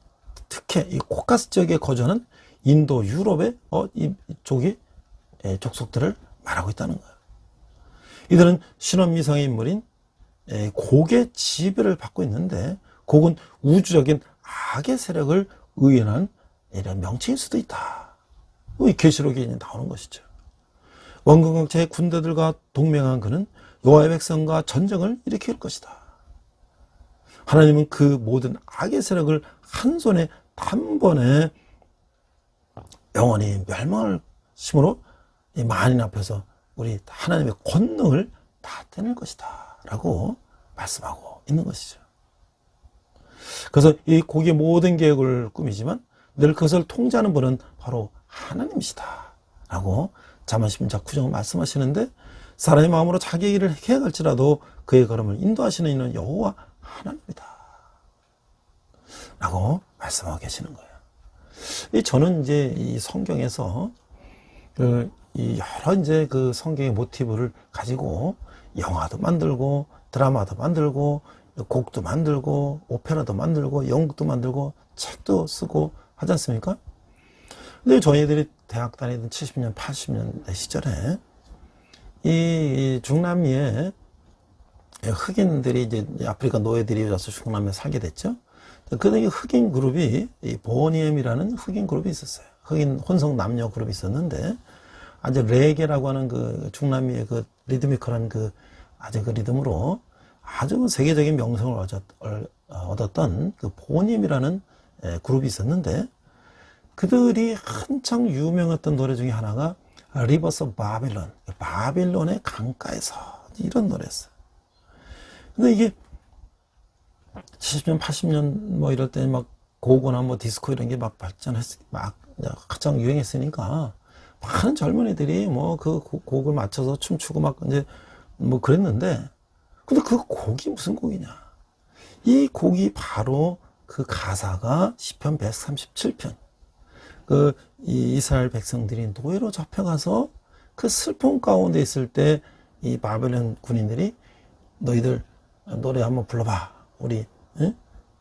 S1: 특히 이 코카스 지역에 거주하는 인도, 유럽의 이쪽의 족속들을 말하고 있다는 거예요. 이들은 신원미상의 인물인 곡의 지배를 받고 있는데 곡은 우주적인 악의 세력을 의연한 이런 명칭일 수도 있다. 이 계시록에 나오는 것이죠. 원근각체의 군대들과 동맹한 그는 여호와의 백성과 전쟁을 일으킬 것이다. 하나님은 그 모든 악의 세력을 한 손에 단번에 영원히 멸망을 심으로 이 만인 앞에서 우리 하나님의 권능을 다 떼낼 것이다 라고 말씀하고 있는 것이죠. 그래서 이 고기의 모든 계획을 꾸미지만 늘 그것을 통제하는 분은 바로 하나님이시다 라고 잠언 10장 9절 말씀하시는데 사람의 마음으로 자기 일을 계획할지라도 그의 걸음을 인도하시는 이는 여호와 하나님이다 라고 말씀하고 계시는 거예요. 저는 이제 이 성경에서 이 여러 이제 그 성경의 모티브를 가지고 영화도 만들고 드라마도 만들고 곡도 만들고 오페라도 만들고 연극도 만들고 책도 쓰고 하지 않습니까? 근데 저희들이 대학 다니던 70년, 80년대 시절에 이 중남미에 흑인들이 이제 아프리카 노예들이 와서 중남미에 살게 됐죠. 그 흑인 그룹이 이 보니엠이라는 흑인 그룹이 있었어요. 흑인 혼성 남녀 그룹이 있었는데 아주 레게라고 하는 그 중남미의 그 리드미컬한 그 아주 그 리듬으로 아주 세계적인 명성을 얻었던 그 보니엠이라는 그룹이 있었는데 그들이 한창 유명했던 노래 중에 하나가 리버스 오브 바빌론, 바빌론의 강가에서 이런 노래였어요. 근데 이게 70년, 80년 뭐 이럴 때 막 고고나 뭐 디스코 이런 게 막 막 가장 유행했으니까 많은 젊은이들이 뭐 그 곡을 맞춰서 춤추고 막 이제 뭐 그랬는데, 근데 그 곡이 무슨 곡이냐? 이 곡이 바로 그 가사가 시편 137편. 이 이스라엘 백성들이 노예로 잡혀가서 그 슬픔 가운데 있을 때 이 바벨론 군인들이 너희들 노래 한번 불러봐. 우리, 응?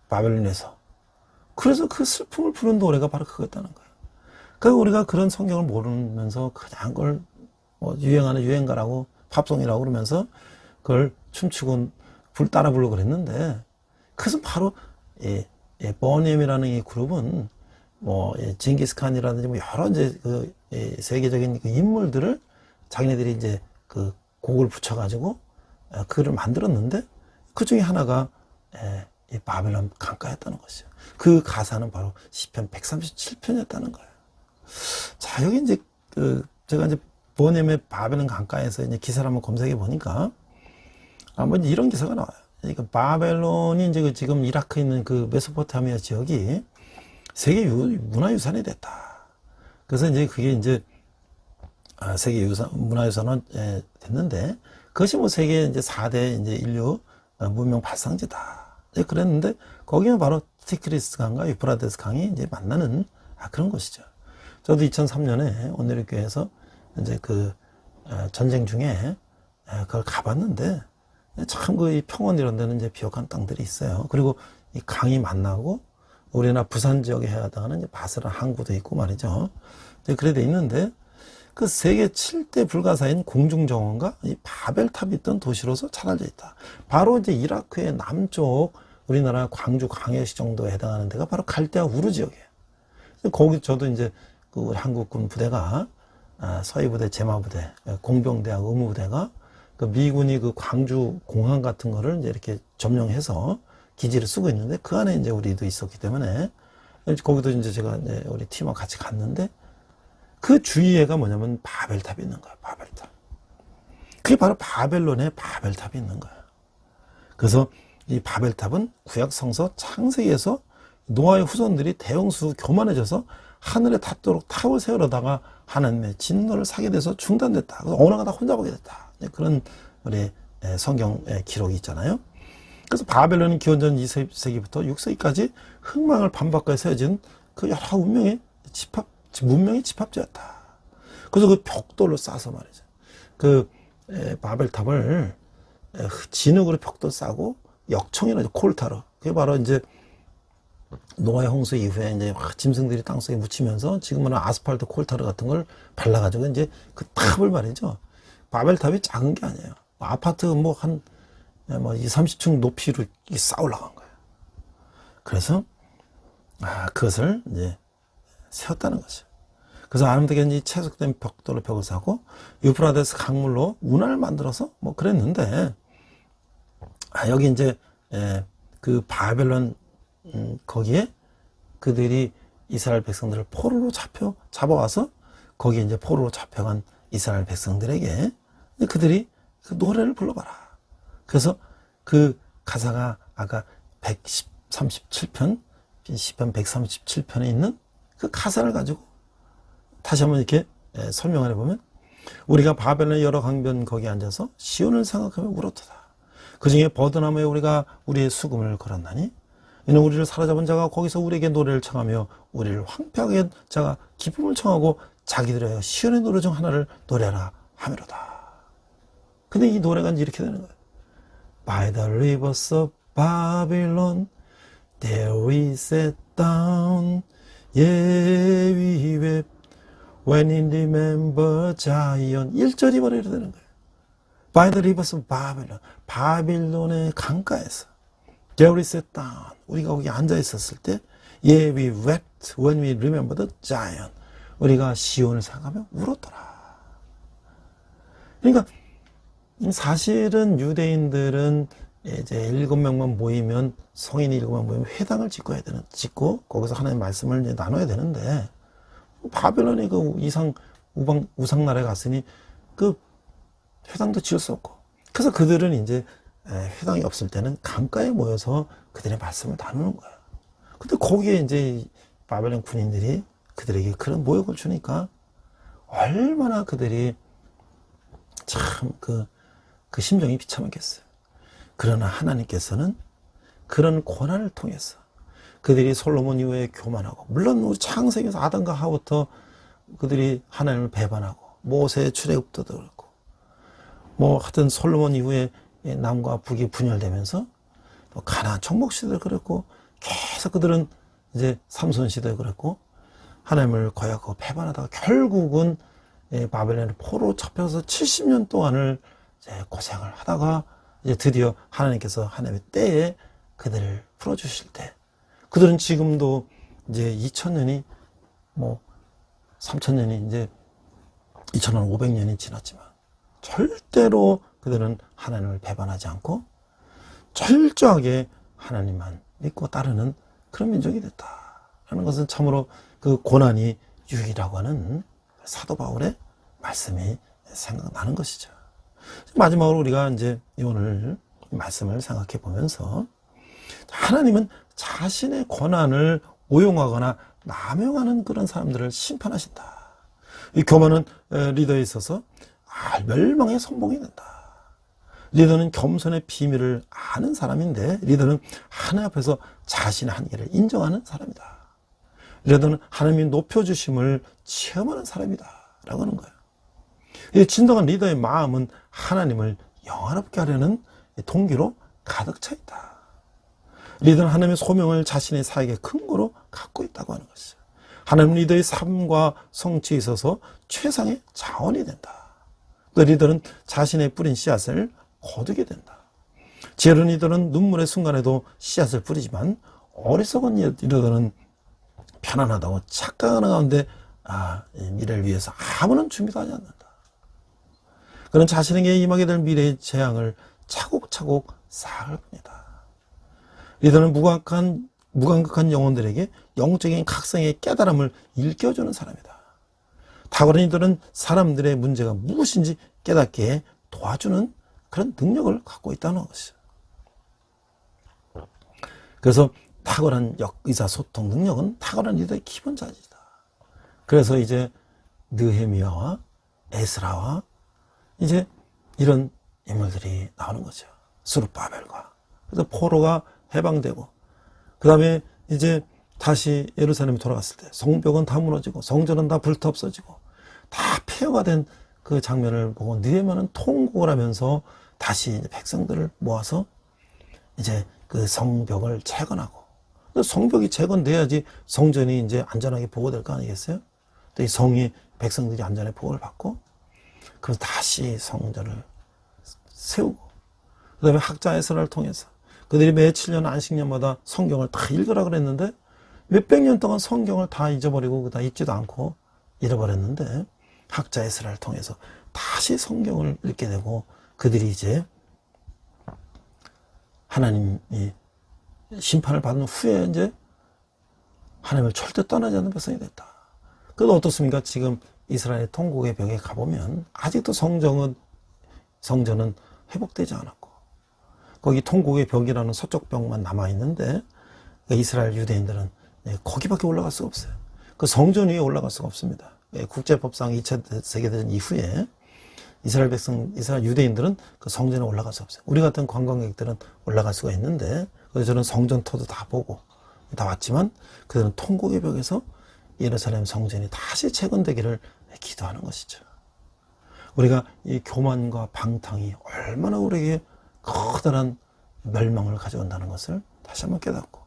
S1: 바벨론에서. 그래서 그 슬픔을 부른 노래가 바로 그거였다는 거예요. 그러니까 우리가 그런 성경을 모르면서 그냥 그걸 뭐 유행하는 유행가라고 팝송이라고 그러면서 그걸 춤추고 따라 부르고 그랬는데, 그것은 바로 버넴이라는 이 그룹은 뭐 징기스칸이라든지 뭐 여러 이제 그 세계적인 그 인물들을 자기네들이 이제 그 곡을 붙여가지고 그를 만들었는데, 그 중에 하나가 이 바벨론 강가였다는 것이죠. 그 가사는 바로 시편 137편이었다는 거예요. 자, 여기 이제 제가 이제 버넴의 바벨론 강가에서 이제 기사를 한번 검색해 보니까 뭐 이런 기사가 나와요. 그러니까 바벨론이 이제 지금 이라크에 있는 그 메소포타미아 지역이 세계 문화유산이 됐다. 그래서 이제 그게 이제 세계 문화유산은 됐는데, 그것이 뭐 세계 이제 4대 이제 인류 문명 발상지다. 그랬는데, 거기는 바로 티그리스 강과 유프라데스 강이 이제 만나는 그런 곳이죠. 저도 2003년에 온누리 교회에서 이제 그 전쟁 중에 그걸 가봤는데, 참 그 평원 이런 데는 이제 비옥한 땅들이 있어요. 그리고 이 강이 만나고 우리나라 부산 지역에 해당하는 이제 바스라 항구도 있고 말이죠. 그래 돼 있는데, 그 세계 7대 불가사인 공중정원과 이 바벨탑이 있던 도시로서 찾아져 있다. 바로 이제 이라크의 남쪽 우리나라 광주 광해시 정도에 해당하는 데가 바로 갈대아 우르 지역이에요. 거기 저도 이제 그 우리 한국군 부대가 서해부대, 제마부대, 공병대하고 의무부대가 그 미군이 그 광주 공항 같은 거를 이제 이렇게 점령해서 기지를 쓰고 있는데, 그 안에 이제 우리도 있었기 때문에 거기도 이제 제가 이제 우리 팀하고 같이 갔는데, 그 주위에가 뭐냐면 바벨탑이 있는 거야. 바벨탑. 그게 바로 바벨론의 바벨탑이 있는 거야. 그래서 이 바벨탑은 구약 성서 창세기에서 노아의 후손들이 대홍수 교만해져서 하늘에 닿도록 탑을 세우려다가 하나님의 진노를 사게 돼서 중단됐다. 그래서 언어가 다 혼자 보게 됐다. 그런 우리 성경 기록이 있잖아요. 그래서 바벨론은 기원전 2세기부터 6세기까지 흑망을 반박하여 세워진 그 여러 문명의 집합지였다. 그래서 그 벽돌로 싸서 말이죠. 그 바벨탑을 진흙으로 벽돌 싸고 역청이라죠. 콜타로. 그게 바로 이제 노아의 홍수 이후에 이제 짐승들이 땅속에 묻히면서 지금은 아스팔트 콜타르 같은 걸 발라가지고 이제 그 탑을 말이죠. 바벨탑이 작은 게 아니에요. 아파트 뭐 한 20, 30층 높이로 쌓아 올라간 거예요. 그래서 그것을 이제 세웠다는 거죠. 그래서 아름답게 채석된 벽돌로 벽을 사고 유프라데스 강물로 운하를 만들어서 뭐 그랬는데, 여기 이제 그 바벨론 거기에 그들이 이스라엘 백성들을 포로로 잡아와서 거기에 이제 포로로 잡혀간 이스라엘 백성들에게 그들이 그 노래를 불러봐라. 그래서 그 가사가 아까 137편, 시편 137편에 있는 그 가사를 가지고 다시 한번 이렇게 설명을 해보면, 우리가 바벨론의 여러 강변 거기에 앉아서 시온을 생각하며 울었도다. 그 중에 버드나무에 우리가 우리의 수금을 걸었나니, 이는 우리를 사로잡은 자가 거기서 우리에게 노래를 청하며 우리를 황폐하게 한 자가 기쁨을 청하고 자기들의 시온의 노래 중 하나를 노래하라 하미로다. 근데 이 노래가 이제 이렇게 되는 거예요. By the rivers of Babylon, there we sat down, yeah we wept, when we remember Zion. 1절이 바로 이렇게 되는 거예요. By the rivers of Babylon, 바빌론의 강가에서 there we sat down, 우리가 거기 앉아 있었을 때, yeah we wept, when we remembered Zion, 우리가 시온을 생각하며 울었더라. 그러니까 사실은 유대인들은 이제 7명만 모이면, 성인이 7명 모이면 회당을 짓고 거기서 하나님의 말씀을 이제 나눠야 되는데, 바벨론이 그 우상 나라에 갔으니 그 회당도 지을 수 없고, 그래서 그들은 이제 회당이 없을 때는 강가에 모여서 그들의 말씀을 나누는 거예요. 근데 거기에 이제 바벨론 군인들이 그들에게 그런 모욕을 주니까 얼마나 그들이 참 그 심정이 비참하겠어요. 그러나 하나님께서는 그런 고난을 통해서 그들이 솔로몬 이후에 교만하고, 물론 창세기에서 아담과 하와부터 그들이 하나님을 배반하고, 모세의 출애굽도 그렇고, 뭐 하여튼 솔로몬 이후에 남과 북이 분열되면서 또 가나안 정복 시대도 그랬고, 계속 그들은 이제 삼손 시대도 그랬고, 하나님을 거역하고 배반하다가 결국은 바벨론의 포로 잡혀서 70년 동안을 이제 고생을 하다가 이제 드디어 하나님께서 하나님의 때에 그들을 풀어주실 때, 그들은 지금도 이제 2000년이 뭐 3000년이 이제 2500년이 지났지만 절대로 그들은 하나님을 배반하지 않고 철저하게 하나님만 믿고 따르는 그런 민족이 됐다라는 것은 참으로 그 고난이 유익이라고 하는 사도 바울의 말씀이 생각나는 것이죠. 마지막으로 우리가 이제 오늘 말씀을 생각해 보면서, 하나님은 자신의 고난을 오용하거나 남용하는 그런 사람들을 심판하신다. 이 교만은 리더에 있어서 멸망의 선봉이 된다. 리더는 겸손의 비밀을 아는 사람인데, 리더는 하나님 앞에서 자신의 한계를 인정하는 사람이다. 리더는 하나님이 높여주심을 체험하는 사람이다 라고 하는 거예요. 이 진정한 리더의 마음은 하나님을 영화롭게 하려는 동기로 가득 차 있다. 리더는 하나님의 소명을 자신의 사역의 근거로 갖고 있다고 하는 것이죠. 하나님 리더의 삶과 성취에 있어서 최상의 자원이 된다. 또 리더는 자신의 뿌린 씨앗을 거두게 된다. 지혜로운 리더는 눈물의 순간에도 씨앗을 뿌리지만, 어리석은 리더는 편안하다고 착각하는 가운데 미래를 위해서 아무런 준비도 하지 않는다. 그는 자신에게 임하게 될 미래의 재앙을 차곡차곡 쌓을 뿐이다. 리더는 무감각한 영혼들에게 영적인 각성의 깨달음을 일깨워주는 사람이다. 탁월한 리더는 사람들의 문제가 무엇인지 깨닫게 도와주는 그런 능력을 갖고 있다는 것이죠. 그래서 탁월한 의사소통 능력은 탁월한 리더의 기본 자질이다. 그래서 이제 느헤미야와 에스라와 이제 이런 인물들이 나오는 거죠. 스룹바벨과. 그래서 포로가 해방되고, 그 다음에 이제 다시 예루살렘에 돌아갔을 때 성벽은 다 무너지고 성전은 다 불타 없어지고 다 폐허가 된 그 장면을 보고 느헤미야는 통곡을 하면서 다시 이제 백성들을 모아서 이제 그 성벽을 재건하고, 성벽이 재건돼야지 성전이 이제 안전하게 보호될 거 아니겠어요? 또 이 성이 백성들이 안전하게 보호를 받고, 그래서 다시 성전을 세우고, 그 다음에 학자 에스라를 통해서 그들이 매 7년 안식년마다 성경을 다 읽으라 그랬는데 몇백 년 동안 성경을 다 잊어버리고 다 읽지도 않고 잃어버렸는데, 학자 에스라를 통해서 다시 성경을 읽게 되고, 그들이 이제 하나님이 심판을 받은 후에 이제 하나님을 절대 떠나지 않는 백성이 됐다. 그건 어떻습니까? 지금 이스라엘 통곡의 벽에 가보면 아직도 성전은 회복되지 않았고, 거기 통곡의 벽이라는 서쪽 벽만 남아있는데, 이스라엘 유대인들은 거기밖에 올라갈 수가 없어요. 그 성전 위에 올라갈 수가 없습니다. 국제법상 2차 세계대전 이후에 이스라엘 유대인들은 그 성전에 올라갈 수 없어요. 우리 같은 관광객들은 올라갈 수가 있는데, 그래서 저는 성전터도 다 보고 다 왔지만, 그들은 통곡의 벽에서 예루살렘 성전이 다시 재건되기를 기도하는 것이죠. 우리가 이 교만과 방탕이 얼마나 우리에게 커다란 멸망을 가져온다는 것을 다시 한번 깨닫고,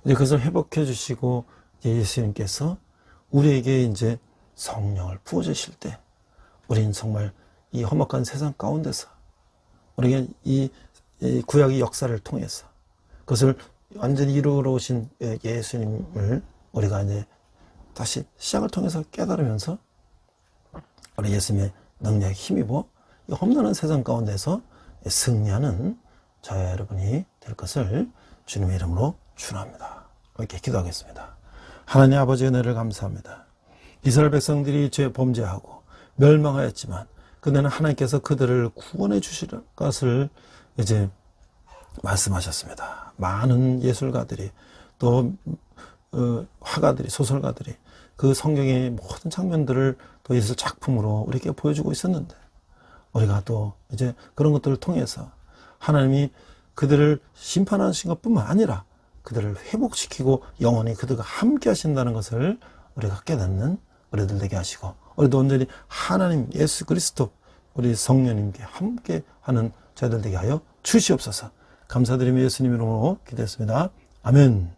S1: 이제 그것을 회복해 주시고 예수님께서 우리에게 이제 성령을 부어주실 때, 우리는 정말 이 험악한 세상 가운데서 우리에게 이 구약의 역사를 통해서 그것을 완전히 이루어 오신 예수님을 우리가 이제 다시 시작을 통해서 깨달으면서 우리 예수님의 능력에 힘입어 이 험난한 세상 가운데서 승리하는 저와 여러분이 될 것을 주님의 이름으로 축원합니다. 이렇게 기도하겠습니다. 하나님 아버지의 은혜를 감사합니다. 이스라엘 백성들이 죄 범죄하고 멸망하였지만, 그들은 하나님께서 그들을 구원해 주실 것을 이제 말씀하셨습니다. 많은 예술가들이 또 화가들이, 소설가들이 그 성경의 모든 장면들을 또 예술 작품으로 우리에게 보여주고 있었는데, 우리가 또 이제 그런 것들을 통해서 하나님이 그들을 심판하신 것뿐만 아니라 그들을 회복시키고 영원히 그들과 함께 하신다는 것을 우리가 깨닫는 우리들 되게 하시고, 우리도 온전히 하나님 예수 그리스도 우리 성령님께 함께 하는 저희들 되게 하여 주시옵소서. 감사드리며 예수님 이름으로 기도했습니다. 아멘.